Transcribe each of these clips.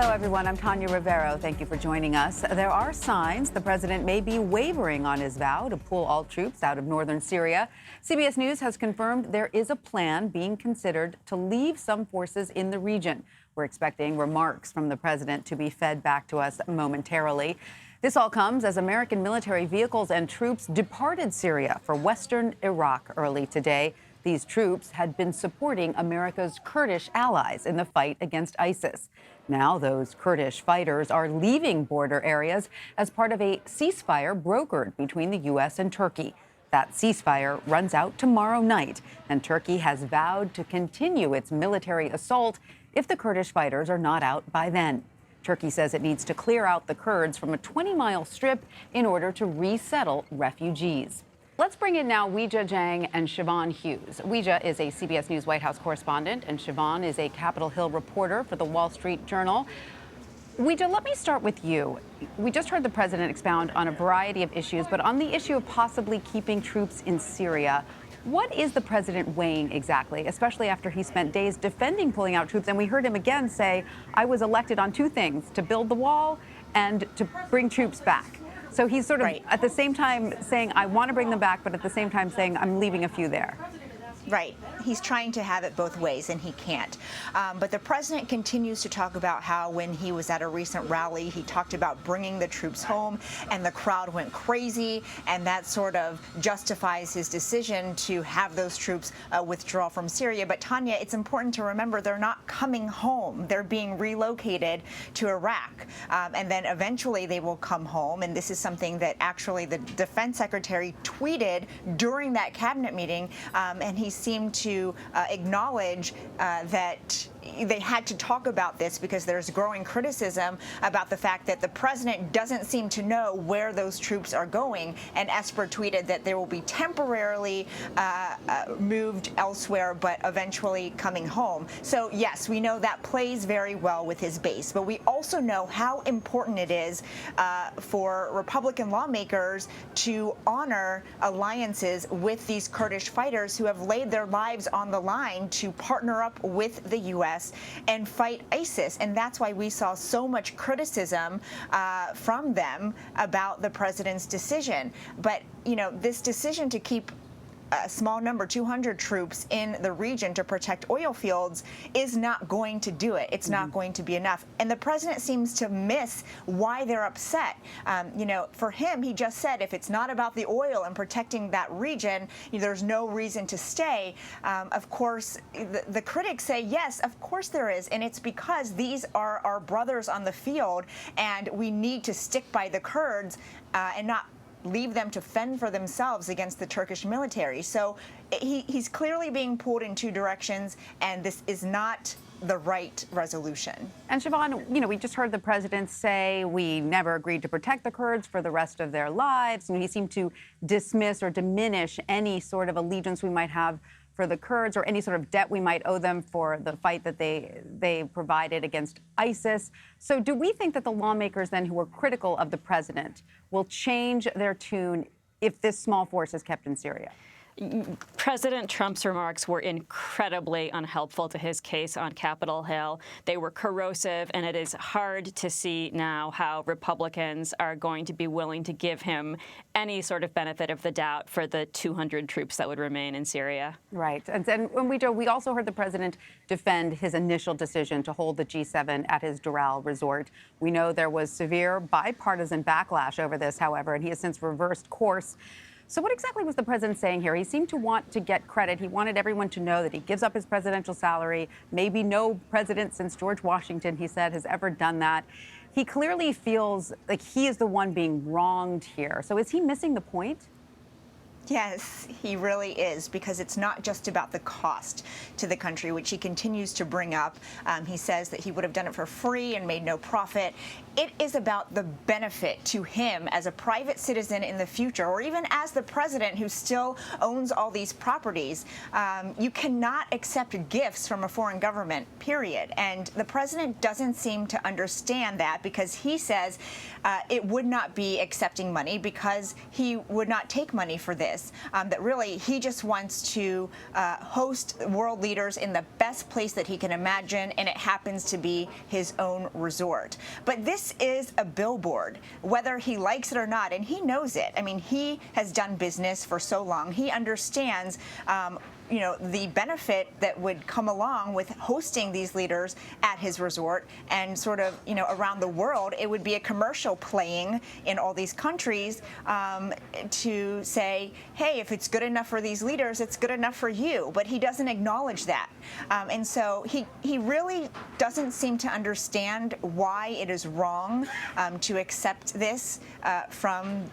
Hello, everyone. I'm Tanya Rivero. Thank you for joining us. There are signs the president may be wavering on his vow to pull all troops out of northern Syria. CBS News has confirmed there is a plan being considered to leave some forces in the region. We're expecting remarks from the president to be fed back to us momentarily. This all comes as American military vehicles and troops departed Syria for western Iraq early today. These troops had been supporting America's Kurdish allies in the fight against ISIS. Now those Kurdish fighters are leaving border areas as part of a ceasefire brokered between the U.S. and Turkey. That ceasefire runs out tomorrow night, and Turkey has vowed to continue its military assault if the Kurdish fighters are not out by then. Turkey says it needs to clear out the Kurds from a 20-mile strip in order to resettle refugees. Let's bring in now Weijia Jiang and Siobhan Hughes. Weijia is a CBS News White House correspondent, and Siobhan is a Capitol Hill reporter for the Wall Street Journal. Weijia, let me start with you. We just heard the president expound on a variety of issues, but on the issue of possibly keeping troops in Syria, what is the president weighing exactly, especially after he spent days defending pulling out troops? And we heard him again say, I was elected on two things, to build the wall and to bring troops back. So he's sort of at the same time saying, I want to bring them back, but at the same time saying, I'm leaving a few there. Right. He's trying to have it both ways, and he can't. But the president continues to talk about how when he was at a recent rally, he talked about bringing the troops home, and the crowd went crazy, and that sort of justifies his decision to have those troops withdraw from Syria. But, Tanya, it's important to remember they're not coming home. They're being relocated to Iraq, and then eventually they will come home. And this is something that actually the defense secretary tweeted during that cabinet meeting, and he seemed to acknowledge that they had to talk about this because there's growing criticism about the fact that the president doesn't seem to know where those troops are going. And Esper tweeted that they will be temporarily moved elsewhere, but eventually coming home. So, yes, we know that plays very well with his base. But we also know how important it is for Republican lawmakers to honor alliances with these Kurdish fighters who have laid their lives on the line to partner up with the U.S. and fight ISIS. And that's why we saw so much criticism from them about the president's decision. But, you know, this decision to keep a small number, 200 troops in the region to protect oil fields is not going to do it. It's not going to be enough. And the president seems to miss why they're upset. You know, for him, he just said if it's not about the oil and protecting that region, there's no reason to stay. Of course, the critics say, yes, of course there is. And it's because these are our brothers on the field, and we need to stick by the Kurds and not leave them to fend for themselves against the Turkish military. So he's clearly being pulled in two directions, and this is not the right resolution. And Siobhan, you know, we just heard the president say we never agreed to protect the Kurds for the rest of their lives. And he seemed to dismiss or diminish any sort of allegiance we might have for the Kurds or any sort of debt we might owe them for the fight that they provided against ISIS. So do we think that the lawmakers then who were critical of the president will change their tune if this small force is kept in Syria? President Trump's remarks were incredibly unhelpful to his case on Capitol Hill. They were corrosive, and it is hard to see now how Republicans are going to be willing to give him any sort of benefit of the doubt for the 200 troops that would remain in Syria. Right. And we also heard the president defend his initial decision to hold the G7 at his Doral resort. We know there was severe bipartisan backlash over this, however, and he has since reversed course. So what exactly was the president saying here? He seemed to want to get credit. He wanted everyone to know that he gives up his presidential salary. Maybe no president since George Washington, he said, has ever done that. He clearly feels like he is the one being wronged here. So is he missing the point? Yes, he really is, because it's not just about the cost to the country, which he continues to bring up. He says that he would have done it for free and made no profit. it is about the benefit to him as a private citizen in the future, or even as the president who still owns all these properties. You cannot accept gifts from a foreign government, period. And the president doesn't seem to understand that, because he says it would not be accepting money because he would not take money for this, that really he just wants to host world leaders in the best place that he can imagine, and it happens to be his own resort. But this is a billboard, whether he likes it or not, and he knows it. I mean, he has done business for so long. He understands the benefit that would come along with hosting these leaders at his resort, and sort of, around the world. It would be a commercial playing in all these countries to say, hey, if it's good enough for these leaders, it's good enough for you. But he doesn't acknowledge that. And so he really doesn't seem to understand why it is wrong to accept this from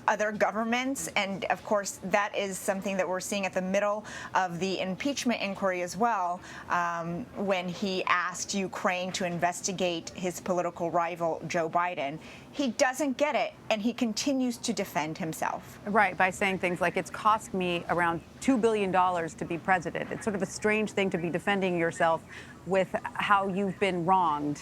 other governments. And of course, that is something that we're seeing at the middle of the impeachment inquiry as well, when he asked Ukraine to investigate his political rival, Joe Biden. He doesn't get it, and he continues to defend himself. Right, by saying things like, it's cost me around $2 billion to be president. It's sort of a strange thing to be defending yourself with how you've been wronged,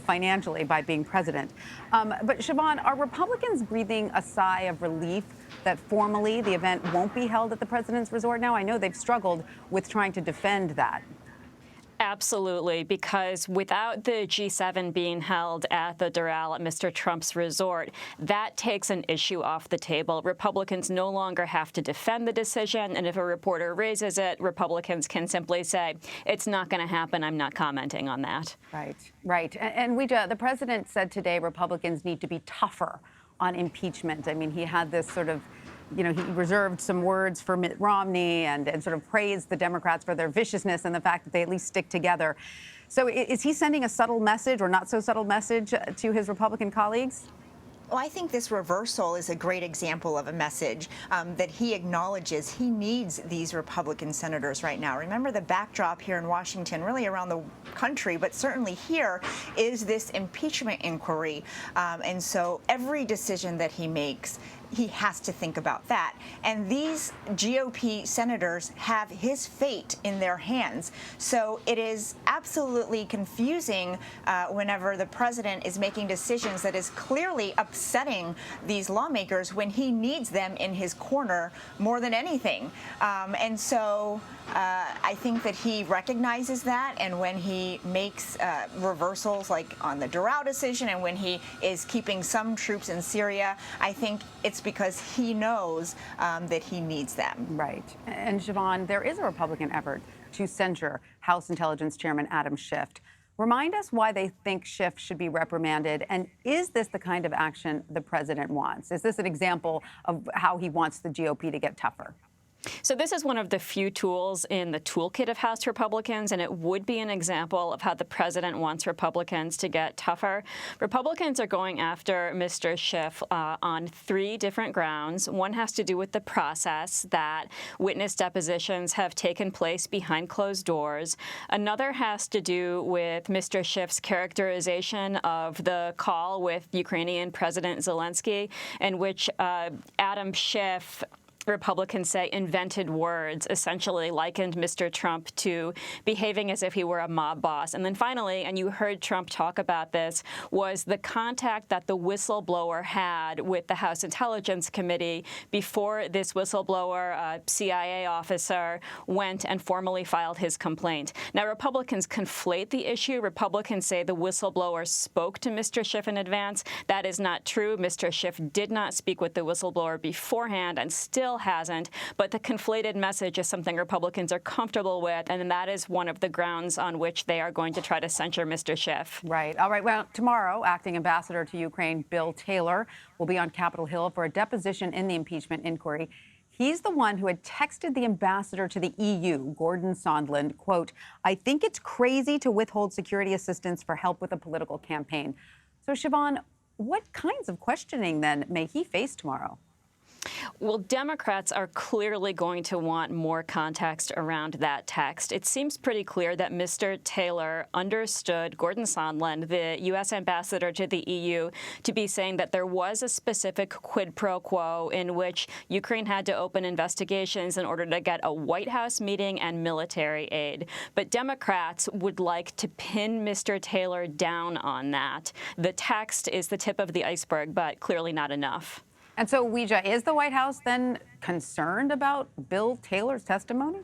financially by being president. But Siobhan, are Republicans breathing a sigh of relief that formally the event won't be held at the president's resort now? I know they've struggled with trying to defend that. Absolutely, because without the G7 being held at the Doral at Mr. Trump's resort, that takes an issue off the table. Republicans no longer have to defend the decision, and if a reporter raises it, Republicans can simply say, it's not going to happen, I'm not commenting on that. Right. And Weijia, the president said today Republicans need to be tougher on impeachment. I mean, he had this sort of, he reserved some words for Mitt Romney and sort of praised the Democrats for their viciousness and the fact that they at least stick together. So is he sending a subtle message, or not so subtle message, to his Republican colleagues? Well, I think this reversal is a great example of a message that he acknowledges he needs these Republican senators right now. Remember, the backdrop here in Washington, really around the country, but certainly here, is this impeachment inquiry. And so every decision that he makes, he has to think about that. And these GOP senators have his fate in their hands. So it is absolutely confusing whenever the president is making decisions that is clearly upsetting these lawmakers when he needs them in his corner more than anything. And so I think that he recognizes that, and when he makes reversals like on the Doral decision, and when he is keeping some troops in Syria, I think it's because he knows that he needs them. Right. And Siobhan, there is a Republican effort to censure House Intelligence Chairman Adam Schiff. Remind us why they think Schiff should be reprimanded, and is this the kind of action the president wants? Is this an example of how he wants the GOP to get tougher? So this is one of the few tools in the toolkit of House Republicans, and it would be an example of how the president wants Republicans to get tougher. Republicans are going after Mr. Schiff on 3 different grounds. One has to do with the process, that witness depositions have taken place behind closed doors. Another has to do with Mr. Schiff's characterization of the call with Ukrainian President Zelensky, in which Adam Schiff, Republicans say, invented words, essentially likened Mr. Trump to behaving as if he were a mob boss. And then finally, and you heard Trump talk about this, was the contact that the whistleblower had with the House Intelligence Committee before this whistleblower, a CIA officer, went and formally filed his complaint. Now, Republicans conflate the issue. Republicans say the whistleblower spoke to Mr. Schiff in advance. That is not true. Mr. Schiff did not speak with the whistleblower beforehand and still hasn't. But the conflated message is something Republicans are comfortable with, and that is one of the grounds on which they are going to try to censure Mr. Schiff. Right. All right. Well, tomorrow, Acting Ambassador to Ukraine Bill Taylor will be on Capitol Hill for a deposition in the impeachment inquiry. He's the one who had texted the ambassador to the EU, Gordon Sondland, quote, "I think it's crazy to withhold security assistance for help with a political campaign." So, Siobhan, what kinds of questioning, then, may he face tomorrow? Well, Democrats are clearly going to want more context around that text. It seems pretty clear that Mr. Taylor understood Gordon Sondland, the U.S. ambassador to the EU, to be saying that there was a specific quid pro quo in which Ukraine had to open investigations in order to get a White House meeting and military aid. But Democrats would like to pin Mr. Taylor down on that. The text is the tip of the iceberg, but clearly not enough. And so, Weijia, is the White House then concerned about Bill Taylor's testimony?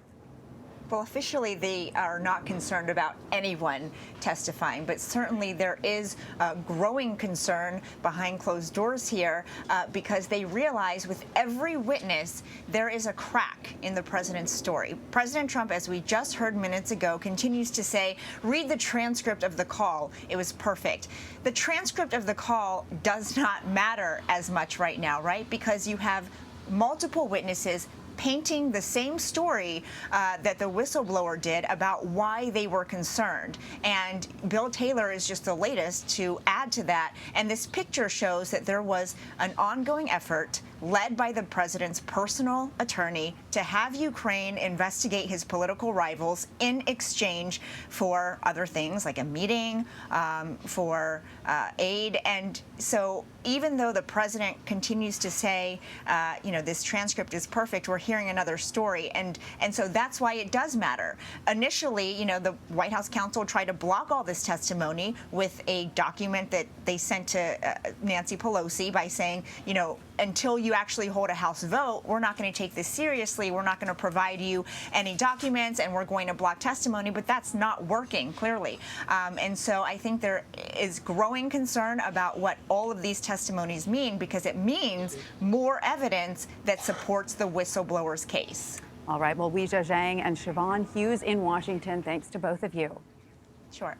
Well, officially, they are not concerned about anyone testifying, but certainly there is a growing concern behind closed doors here because they realize with every witness there is a crack in the president's story. President Trump, as we just heard minutes ago, continues to say, read the transcript of the call. It was perfect. The transcript of the call does not matter as much right now, right? Because you have multiple witnesses painting the same story that the whistleblower did about why they were concerned. And Bill Taylor is just the latest to add to that. And this picture shows that there was an ongoing effort led by the president's personal attorney to have Ukraine investigate his political rivals in exchange for other things like a meeting, for aid. And so even though the president continues to say, this transcript is perfect, we're hearing another story. And so that's why it does matter. Initially, the White House counsel tried to block all this testimony with a document that they sent to Nancy Pelosi by saying, until you actually hold a House vote, we're not going to take this seriously. We're not going to provide you any documents, and we're going to block testimony. But that's not working, clearly. And so I think there is growing concern about what all of these testimonies mean, because it means more evidence that supports the whistleblower's case. All right. Well, Weijia Jiang and Siobhan Hughes in Washington, thanks to both of you. Sure.